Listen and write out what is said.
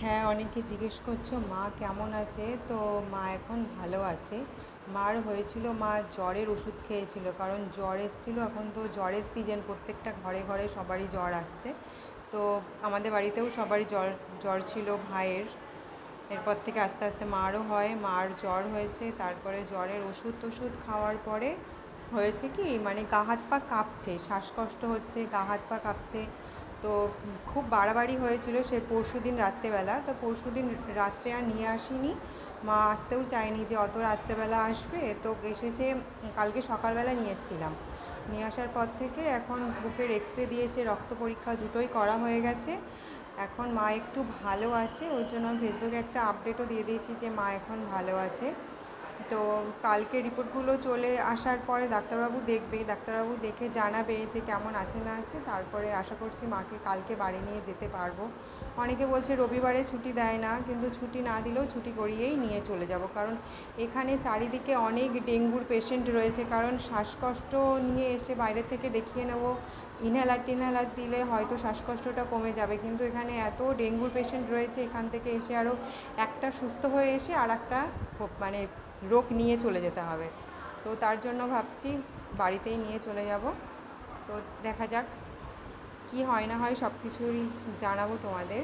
হ্যাঁ, অনেকে জিজ্ঞেস করছো মা কেমন আছে? তো মা এখন ভালো আছে। মার হয়েছিল, মা জ্বরের ওষুধ খেয়েছিল, কারণ জ্বর এসেছিলো। এখন তো জ্বরের সিজন, প্রত্যেকটা ঘরে ঘরে সবারই জ্বর আসছে। তো আমাদের বাড়িতেও সবারই জ্বর জ্বর ছিল ভাইয়ের। এরপর থেকে আস্তে আস্তে মারও হয়, মার জ্বর হয়েছে, তারপরে জ্বরের ওষুধ টষুধ খাওয়ার পরে হয়েছে কি, মানে গা হাত পা কাঁপছে, শ্বাসকষ্ট হচ্ছে, গা হাত পা কাঁপছে। তো খুব বাড়াবাড়ি হয়েছিল সে পরশুদিন রাত্রেবেলা। তো পরশুদিন রাত্রে আর নিয়ে আসিনি, মা আসতেও চায়নি যে অত রাত্রেবেলা আসবে। তো এসেছে কালকে সকালবেলা নিয়ে এসেছিলাম। নিয়ে আসার পর থেকে এখন বুকের এক্স রে দিয়েছে, রক্ত পরীক্ষা দুটোই করা হয়ে গেছে। এখন মা একটু ভালো আছে, ওই জন্য ফেসবুকে একটা আপডেটও দিয়ে দিয়েছি যে মা এখন ভালো আছে। তো কালকে রিপোর্টগুলো চলে আসার পরে ডাক্তারবাবু দেখবে, ডাক্তারবাবু দেখে জানাবে যে কেমন আছে না আছে। তারপরে আশা করছি মাকে কালকে বাড়ি নিয়ে যেতে পারবো। অনেকে বলছে রবিবারে ছুটি দেয় না, কিন্তু ছুটি না দিলেও ছুটি করিয়েই নিয়ে চলে যাব, কারণ এখানে চারিদিকে অনেক ডেঙ্গুর পেশেন্ট রয়েছে। কারণ শ্বাসকষ্ট নিয়ে এসে বাইরে থেকে দেখিয়ে নেব, ইনহেলার টিনহেলার দিলে হয়তো শ্বাসকষ্টটা কমে যাবে, কিন্তু এখানে এত ডেঙ্গুর পেশেন্ট রয়েছে, এখান থেকে এসে আরও একটা সুস্থ হয়ে এসে আর একটা মানে রোগ নিয়ে চলে যেতে হবে। তো তার জন্য ভাবছি বাড়িতেই নিয়ে চলে যাব। তো দেখা যাক কি হয় না হয়, সব কিছুরই জানাবো তোমাদের।